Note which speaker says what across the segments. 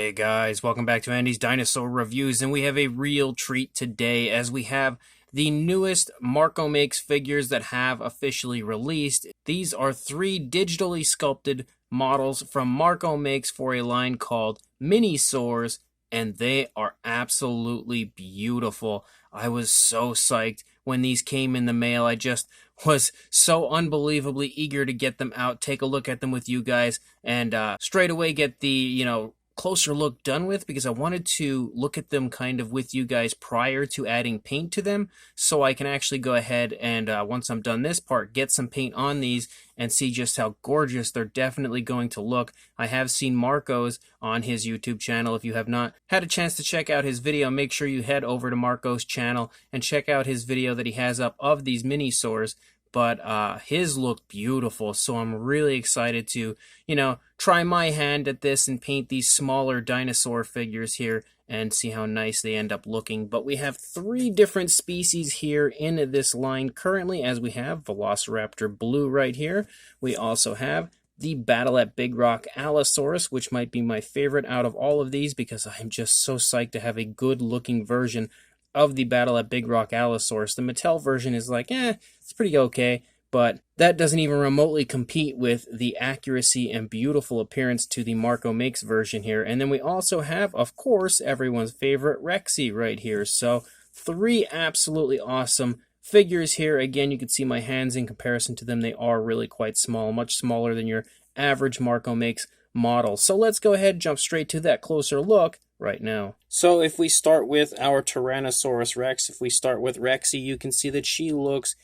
Speaker 1: Hey guys, welcome back to Andy's Dinosaur Reviews, and we have a real treat today as we have the newest Marco Makes figures that have officially released. These are 3 digitally sculpted models from Marco Makes for a line called Minisaurs, and they are absolutely beautiful. I was so psyched when these came in the mail. I just was so unbelievably eager to get them out, take a look at them with you guys, and straight away get the, closer look done with, because I wanted to look at them kind of with you guys prior to adding paint to them, so I can actually go ahead and once I'm done this part, get some paint on these and see just how gorgeous they're definitely going to look. I have seen Marco's on his YouTube channel. If you have not had a chance to check out his video, make sure you head over to Marco's channel and check out his video that he has up of these Minisaurs. But his look beautiful, so I'm really excited to, try my hand at this and paint these smaller dinosaur figures here and see how nice they end up looking. But we have 3 different species here in this line currently, as we have Velociraptor Blue right here. We also have the Battle at Big Rock Allosaurus, which might be my favorite out of all of these because I'm just so psyched to have a good looking version of the Battle at Big Rock Allosaurus. The Mattel version is like, it's pretty okay, but that doesn't even remotely compete with the accuracy and beautiful appearance to the Marco Makes version here. And then we also have, of course, everyone's favorite Rexy right here. So 3 absolutely awesome figures here. Again, you can see my hands in comparison to them. They are really quite small, much smaller than your average Marco Makes model. So let's go ahead and jump straight to that closer look right now. So if we start with our Tyrannosaurus Rex, if we start with Rexy, you can see that she looks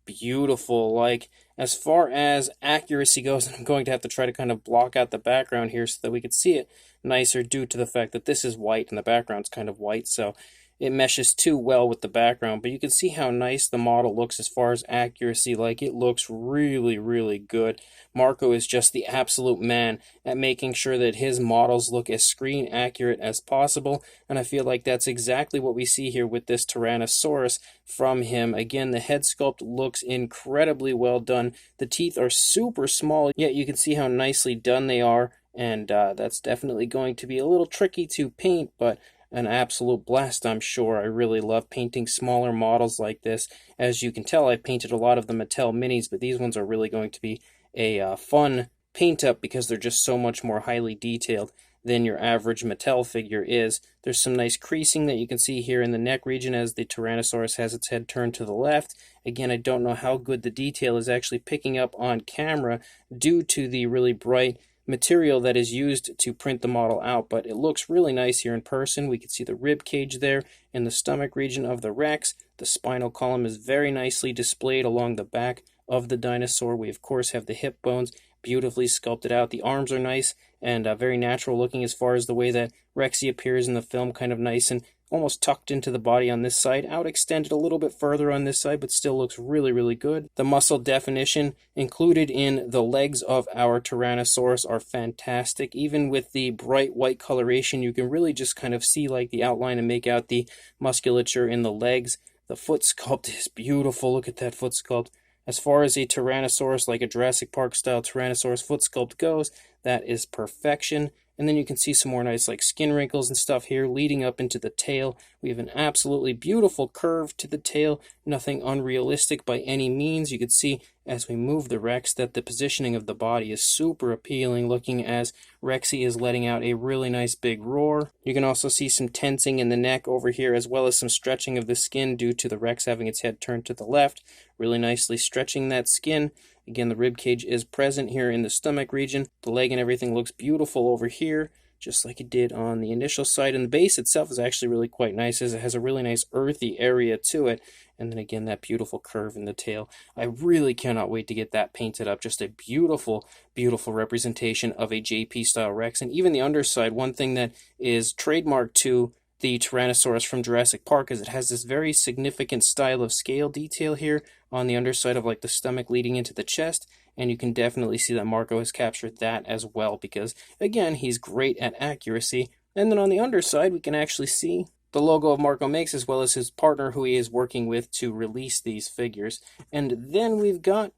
Speaker 1: beautiful. Like, as far as accuracy goes, I'm going to have to try to kind of block out the background here so that we can see it nicer due to the fact that this is white and the background's kind of white, so it meshes too well with the background. But you can see how nice the model looks as far as accuracy. Like, it looks really, really good. Marco is just the absolute man at making sure that his models look as screen accurate as possible, and I feel like that's exactly what we see here with this Tyrannosaurus from him. Again, the head sculpt looks incredibly well done. The teeth are super small, yet you can see how nicely done they are, and that's definitely going to be a little tricky to paint, but an absolute blast, I'm sure. I really love painting smaller models like this. As you can tell, I've painted a lot of the Mattel Minis, but these ones are really going to be a fun paint up because they're just so much more highly detailed than your average Mattel figure is. There's some nice creasing that you can see here in the neck region as the Tyrannosaurus has its head turned to the left. Again, I don't know how good the detail is actually picking up on camera due to the really bright material that is used to print the model out, but it looks really nice here in person. We can see the rib cage there in the stomach region of the Rex. The spinal column is very nicely displayed along the back of the dinosaur. We of course have the hip bones beautifully sculpted out. The arms are nice and very natural looking as far as the way that Rexy appears in the film, kind of nice and almost tucked into the body on this side, out extended a little bit further on this side, but still looks really, really good. The muscle definition included in the legs of our Tyrannosaurus are fantastic. Even with the bright white coloration, you can really just kind of see like the outline and make out the musculature in the legs. The foot sculpt is beautiful. Look at that foot sculpt. As far as a Tyrannosaurus, like a Jurassic Park style Tyrannosaurus foot sculpt goes, that is perfection. And then you can see some more nice like skin wrinkles and stuff here leading up into the tail. We have an absolutely beautiful curve to the tail, nothing unrealistic by any means. You can see as we move the Rex that the positioning of the body is super appealing looking as Rexy is letting out a really nice big roar. You can also see some tensing in the neck over here as well as some stretching of the skin due to the Rex having its head turned to the left, really nicely stretching that skin. Again, the rib cage is present here in the stomach region. The leg and everything looks beautiful over here, just like it did on the initial side. And the base itself is actually really quite nice, as it has a really nice earthy area to it. And then again, that beautiful curve in the tail. I really cannot wait to get that painted up. Just a beautiful, beautiful representation of a JP-style Rex. And even the underside, one thing that is trademarked to the Tyrannosaurus from Jurassic Park is it has this very significant style of scale detail here on the underside of like the stomach leading into the chest, and you can definitely see that Marco has captured that as well because, again, he's great at accuracy. And then on the underside, we can actually see the logo of Marco Makes as well as his partner who he is working with to release these figures. And then we've got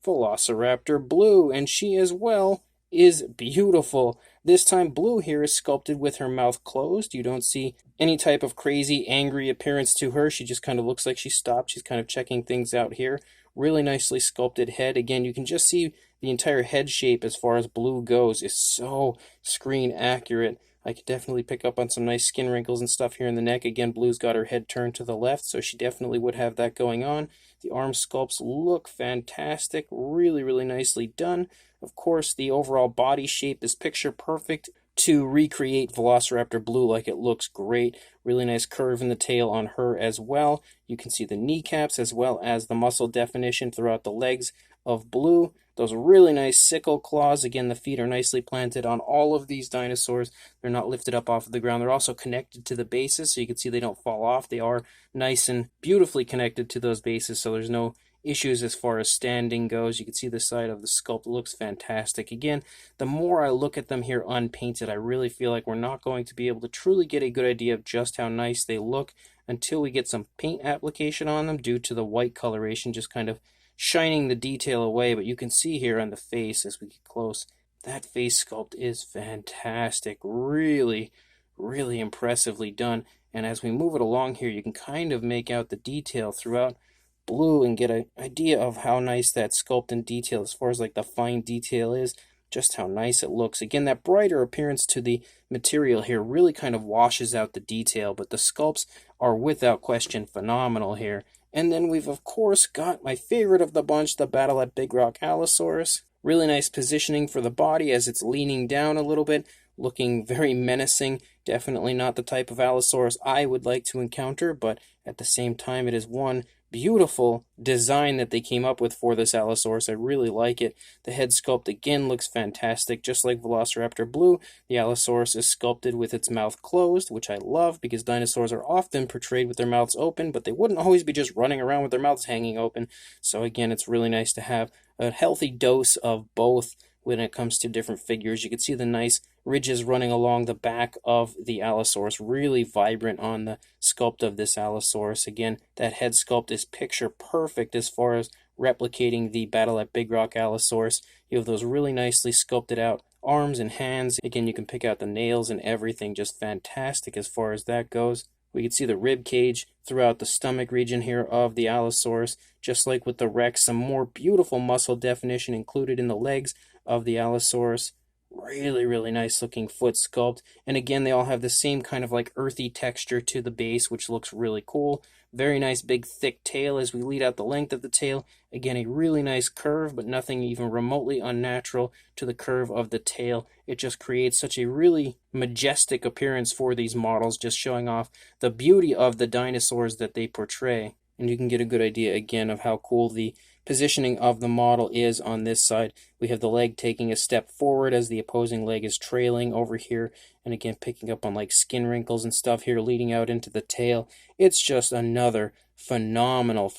Speaker 1: Velociraptor Blue, and she as well is beautiful. This time Blue here is sculpted with her mouth closed. You don't see any type of crazy, angry appearance to her. She just kind of looks like she stopped. She's kind of checking things out here. Really nicely sculpted head. Again, you can just see the entire head shape as far as Blue goes is so screen accurate. I could definitely pick up on some nice skin wrinkles and stuff here in the neck. Again, Blue's got her head turned to the left, so she definitely would have that going on. The arm sculpts look fantastic. Really, really nicely done. Of course, the overall body shape is picture perfect to recreate Velociraptor Blue like it looks great. Really nice curve in the tail on her as well. You can see the kneecaps as well as the muscle definition throughout the legs of Blue. Those really nice sickle claws. Again, the feet are nicely planted on all of these dinosaurs. They're not lifted up off of the ground. They're also connected to the bases, so you can see they don't fall off. They are nice and beautifully connected to those bases, so there's no issues as far as standing goes. You can see the side of the sculpt looks fantastic. Again, the more I look at them here unpainted, I really feel like we're not going to be able to truly get a good idea of just how nice they look until we get some paint application on them due to the white coloration just kind of shining the detail away. But you can see here on the face as we get close, that face sculpt is fantastic. Really, really impressively done. And as we move it along here, you can kind of make out the detail throughout Blue and get an idea of how nice that sculpt and detail as far as like the fine detail is, just how nice it looks. Again, that brighter appearance to the material here really kind of washes out the detail, but the sculpts are without question phenomenal here. And then we've of course got my favorite of the bunch, the Battle at Big Rock Allosaurus. Really nice positioning for the body as it's leaning down a little bit, looking very menacing. Definitely not the type of Allosaurus I would like to encounter, but at the same time it is one beautiful design that they came up with for this Allosaurus. I really like it. The head sculpt again looks fantastic. Just like Velociraptor Blue, the Allosaurus is sculpted with its mouth closed, which I love because dinosaurs are often portrayed with their mouths open, but they wouldn't always be just running around with their mouths hanging open. So again, it's really nice to have a healthy dose of both when it comes to different figures. You can see the nice ridges running along the back of the Allosaurus, really vibrant on the sculpt of this Allosaurus. Again, that head sculpt is picture perfect as far as replicating the Battle at Big Rock Allosaurus. You have those really nicely sculpted out arms and hands. Again, you can pick out the nails and everything, just fantastic as far as that goes. We can see the rib cage throughout the stomach region here of the Allosaurus. Just like with the Rex, some more beautiful muscle definition included in the legs of the Allosaurus. Really, really nice looking foot sculpt. And again, they all have the same kind of like earthy texture to the base, which looks really cool. Very nice big thick tail as we lead out the length of the tail. Again, a really nice curve, but nothing even remotely unnatural to the curve of the tail. It just creates such a really majestic appearance for these models, just showing off the beauty of the dinosaurs that they portray. And you can get a good idea again of how cool the positioning of the model is on this side. We have the leg taking a step forward as the opposing leg is trailing over here, and again picking up on like skin wrinkles and stuff here leading out into the tail. It's just another phenomenal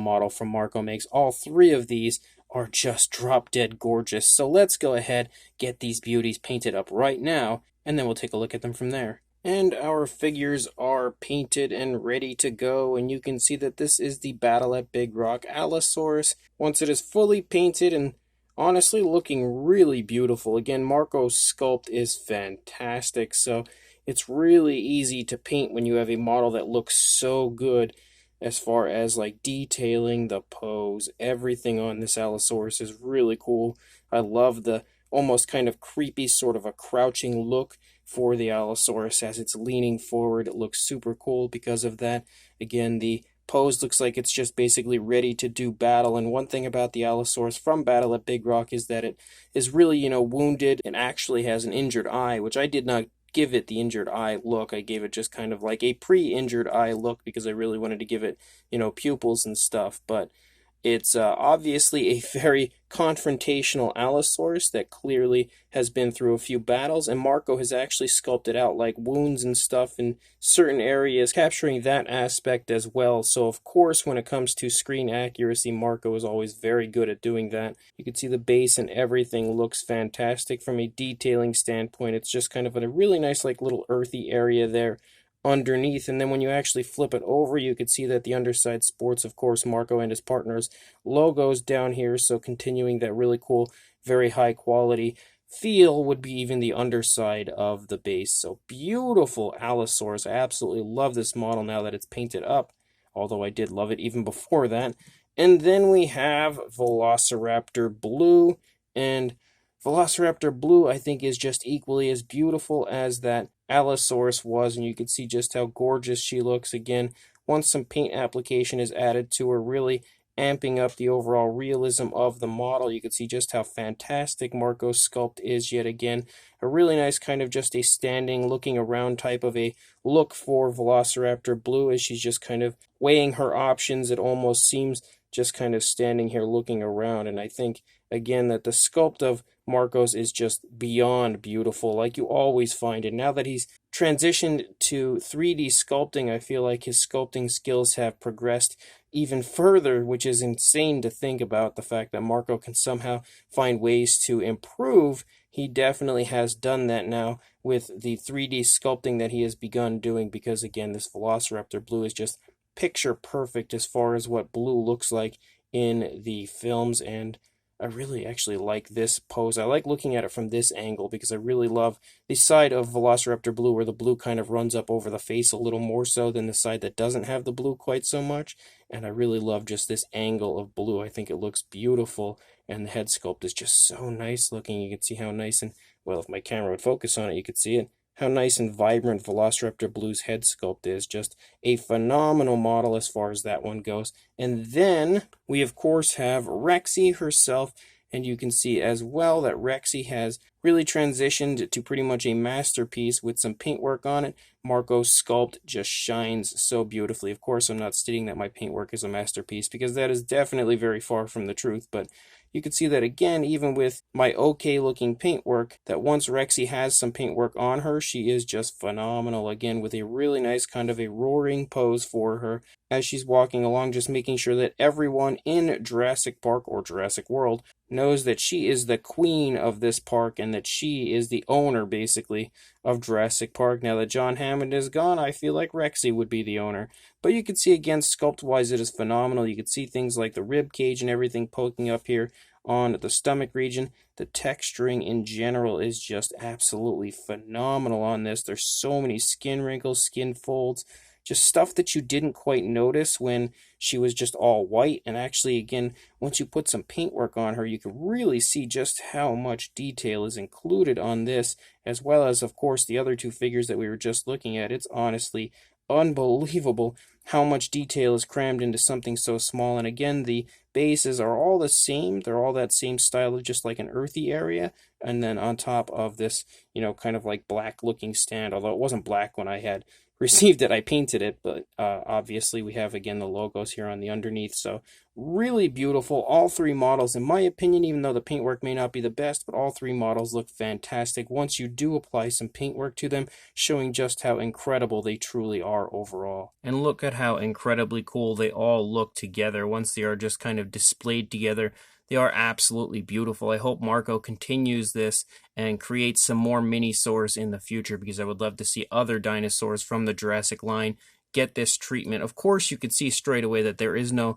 Speaker 1: model from Marco Makes. All three of these are just drop dead gorgeous. So let's go ahead, get these beauties painted up right now, and then we'll take a look at them from there. And our figures are painted and ready to go, and you can see that this is the Battle at Big Rock Allosaurus. Once it is fully painted and honestly looking really beautiful. Again, Marco's sculpt is fantastic, so it's really easy to paint when you have a model that looks so good as far as like detailing, the pose, everything on this Allosaurus is really cool. I love the almost kind of creepy sort of a crouching look for the Allosaurus as it's leaning forward. It looks super cool because of that. Again, the pose looks like it's just basically ready to do battle. And one thing about the Allosaurus from Battle at Big Rock is that it is really, wounded and actually has an injured eye, which I did not give it the injured eye look. I gave it just kind of like a pre-injured eye look because I really wanted to give it, pupils and stuff. But it's obviously a very confrontational Allosaurus that clearly has been through a few battles, and Marco has actually sculpted out like wounds and stuff in certain areas, capturing that aspect as well. So of course, when it comes to screen accuracy, Marco is always very good at doing that. You can see the base and everything looks fantastic from a detailing standpoint. It's just kind of a really nice like little earthy area there underneath, and then when you actually flip it over, you can see that the underside sports, of course, Marco and his partners logos down here, so continuing that really cool, very high quality feel would be even the underside of the base. So beautiful Allosaurus. I absolutely love this model now that it's painted up, although I did love it even before that. And then we have Velociraptor Blue, and Velociraptor Blue I think is just equally as beautiful as that Allosaurus was, and you can see just how gorgeous she looks again once some paint application is added to her, really amping up the overall realism of the model. You can see just how fantastic Marco's sculpt is yet again. A really nice kind of just a standing, looking around type of a look for Velociraptor Blue as she's just kind of weighing her options. It almost seems just kind of standing here looking around, and I think again that the sculpt of Marcos is just beyond beautiful, like you always find it. Now that he's transitioned to 3D sculpting, I feel like his sculpting skills have progressed even further, which is insane to think about, the fact that Marco can somehow find ways to improve. He definitely has done that now with the 3D sculpting that he has begun doing, because again, this Velociraptor Blue is just picture perfect as far as what blue looks like in the films, and I really actually like this pose. I like looking at it from this angle because I really love the side of Velociraptor Blue where the blue kind of runs up over the face a little more so than the side that doesn't have the blue quite so much. And I really love just this angle of blue. I think it looks beautiful, and the head sculpt is just so nice looking. You can see how nice and, well, if my camera would focus on it, you could see it. How nice and vibrant Velociraptor Blue's head sculpt is. Just a phenomenal model as far as that one goes. And then we, of course, have Rexy herself. And you can see as well that Rexy has really transitioned to pretty much a masterpiece with some paintwork on it. Marco's sculpt just shines so beautifully. Of course, I'm not stating that my paintwork is a masterpiece, because that is definitely very far from the truth. But you can see that again, even with my okay looking paintwork, that once Rexy has some paintwork on her, she is just phenomenal. Again, with a really nice kind of a roaring pose for her as she's walking along, just making sure that everyone in Jurassic Park or Jurassic World knows that she is the queen of this park and that she is the owner, basically, of Jurassic Park. Now that John Hammond is gone, I feel like Rexy would be the owner. But you can see, again, sculpt-wise, it is phenomenal. You can see things like the rib cage and everything poking up here on the stomach region. The texturing in general is just absolutely phenomenal on this. There's so many skin wrinkles, skin folds, just stuff that you didn't quite notice when she was just all white. And actually, again, once you put some paintwork on her, you can really see just how much detail is included on this, as well as, of course, the other two figures that we were just looking at. It's honestly unbelievable how much detail is crammed into something so small. And again, the bases are all the same. They're all that same style of just like an earthy area. And then on top of this, kind of like black looking stand, although it wasn't black when I had received it, I painted it, but obviously we have again the logos here on the underneath. So really beautiful. All three models, in my opinion, even though the paintwork may not be the best, but all three models look fantastic once you do apply some paintwork to them, showing just how incredible they truly are overall. And look at how incredibly cool they all look together once they are just kind of displayed together. They are absolutely beautiful. I hope Marco continues this and creates some more Minisaurs in the future, because I would love to see other dinosaurs from the Jurassic line get this treatment. Of course, you could see straight away that there is no,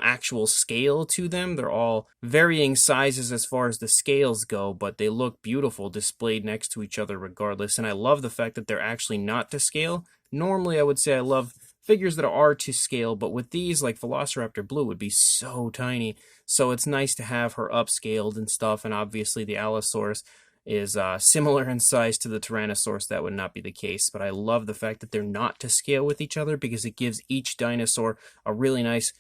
Speaker 1: actual scale to them. They're all varying sizes as far as the scales go, but they look beautiful displayed next to each other regardless. And I love the fact that they're actually not to scale. Normally, I would say I love figures that are to scale, but with these, like Velociraptor Blue would be so tiny, so it's nice to have her upscaled and stuff. And obviously the Allosaurus is similar in size to the Tyrannosaurus. That would not be the case, but I love the fact that they're not to scale with each other, because it gives each dinosaur a really nice,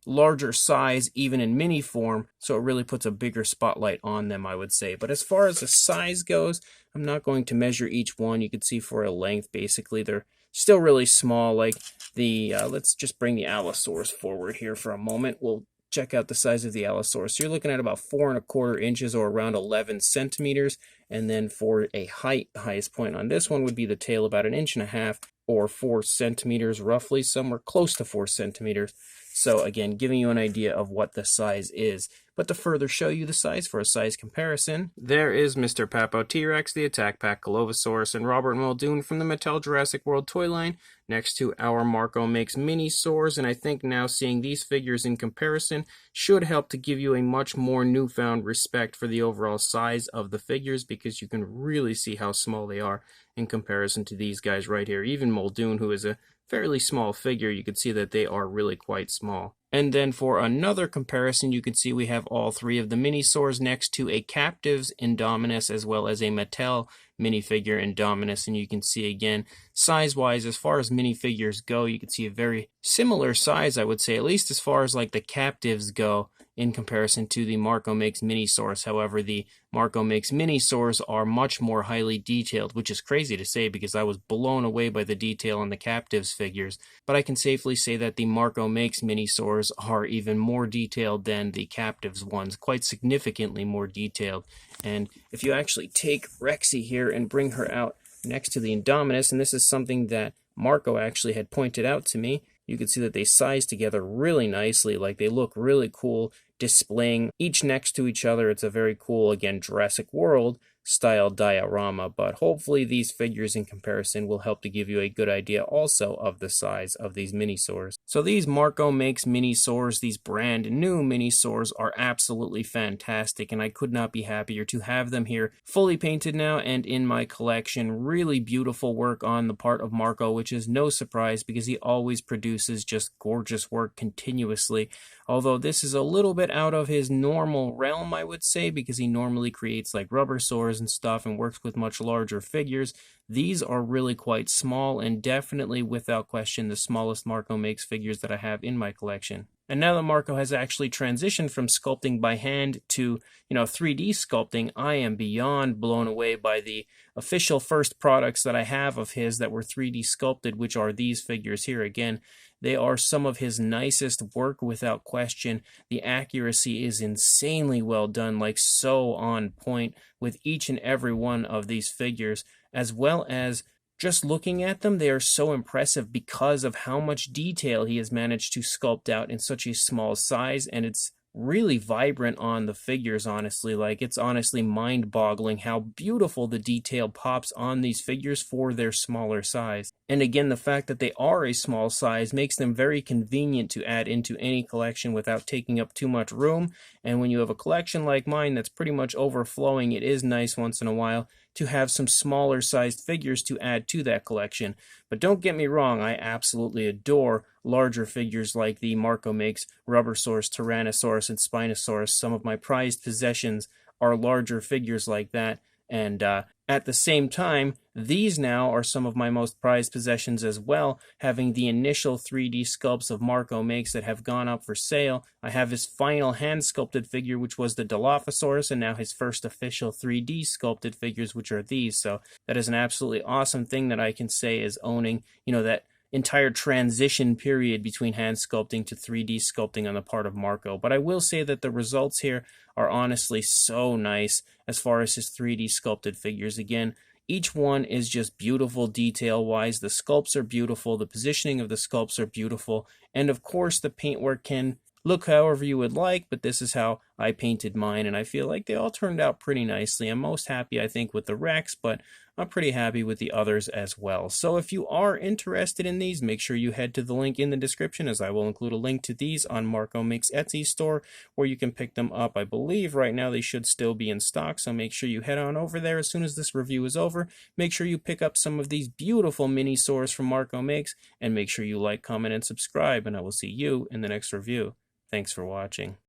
Speaker 1: larger size, even in mini form, so it really puts a bigger spotlight on them, I would say. But as far as the size goes, I'm not going to measure each one. You can see for a length, basically, they're still really small. Like the, let's just bring the Allosaurus forward here for a moment. We'll check out the size of the Allosaurus. So you're looking at about 4¼ inches or around 11 centimeters. And then for a height, the highest point on this one would be the tail, about 1.5 inches or 4 centimeters roughly, somewhere close to 4 centimeters. So again, giving you an idea of what the size is. But to further show you the size for a size comparison, there is Mr. Papo T-Rex, the Attack Pack Allosaurus, and Robert Muldoon from the Mattel Jurassic World toy line, next to our Marco Makes Minisaurs, and I think now seeing these figures in comparison should help to give you a much more newfound respect for the overall size of the figures, because you can really see how small they are in comparison to these guys right here. Even Muldoon, who is a fairly small figure, you can see that they are really quite small. And then for another comparison, you can see we have all three of the Minisaurs next to a Captives Indominus as well as a Mattel minifigure Indominus. And you can see again, size-wise, as far as minifigures go, you can see a very similar size, I would say, at least as far as like the Captives go in comparison to the Marco Makes Minisaurs. However, the Marco Makes Minisaurs are much more highly detailed, which is crazy to say because I was blown away by the detail on the Captives figures. But I can safely say that the Marco Makes Minisaurs are even more detailed than the Captives ones, quite significantly more detailed. And if you actually take Rexy here and bring her out next to the Indominus, and this is something that Marco actually had pointed out to me, you can see that they size together really nicely, like they look really cool displaying each next to each other. It's a very cool, again, Jurassic World style diorama, but hopefully these figures in comparison will help to give you a good idea also of the size of these Minisaurs. So these Marco Makes Minisaurs, these brand new Minisaurs, are absolutely fantastic, and I could not be happier to have them here fully painted now and in my collection. Really beautiful work on the part of Marco, which is no surprise because he always produces just gorgeous work continuously. Although this is a little bit out of his normal realm, I would say, because he normally creates like rubber swords and stuff and works with much larger figures. These are really quite small and definitely without question the smallest Marco Makes figures that I have in my collection. And now that Marco has actually transitioned from sculpting by hand to, 3D sculpting, I am beyond blown away by the official first products that I have of his that were 3D sculpted, which are these figures here. Again, they are some of his nicest work without question. The accuracy is insanely well done, like so on point with each and every one of these figures, as well as just looking at them, they are so impressive because of how much detail he has managed to sculpt out in such a small size, and it's really vibrant on the figures, honestly. Like, it's honestly mind-boggling how beautiful the detail pops on these figures for their smaller size. And again, the fact that they are a small size makes them very convenient to add into any collection without taking up too much room. And when you have a collection like mine that's pretty much overflowing, it is nice once in a while to have some smaller sized figures to add to that collection. But don't get me wrong, I absolutely adore larger figures like the Marco Makes Rubbersaurus, Tyrannosaurus, and Spinosaurus. Some of my prized possessions are larger figures like that. And at the same time, these now are some of my most prized possessions as well, having the initial 3D sculpts of Marco Makes that have gone up for sale. I have his final hand-sculpted figure, which was the Dilophosaurus, and now his first official 3D sculpted figures, which are these. So that is an absolutely awesome thing that I can say is owning, that entire transition period between hand sculpting to 3D sculpting on the part of Marco. But I will say that the results here are honestly so nice as far as his 3D sculpted figures. Again, each one is just beautiful detail-wise. The sculpts are beautiful, the positioning of the sculpts are beautiful, and of course the paintwork can look however you would like, but this is how I painted mine, and I feel like they all turned out pretty nicely. I'm most happy, I think, with the Rex, but I'm pretty happy with the others as well. So if you are interested in these, make sure you head to the link in the description, as I will include a link to these on Marco Makes Etsy store, where you can pick them up. I believe right now they should still be in stock, so make sure you head on over there as soon as this review is over. Make sure you pick up some of these beautiful Minisaurs from Marco Makes, and make sure you like, comment, and subscribe, and I will see you in the next review. Thanks for watching.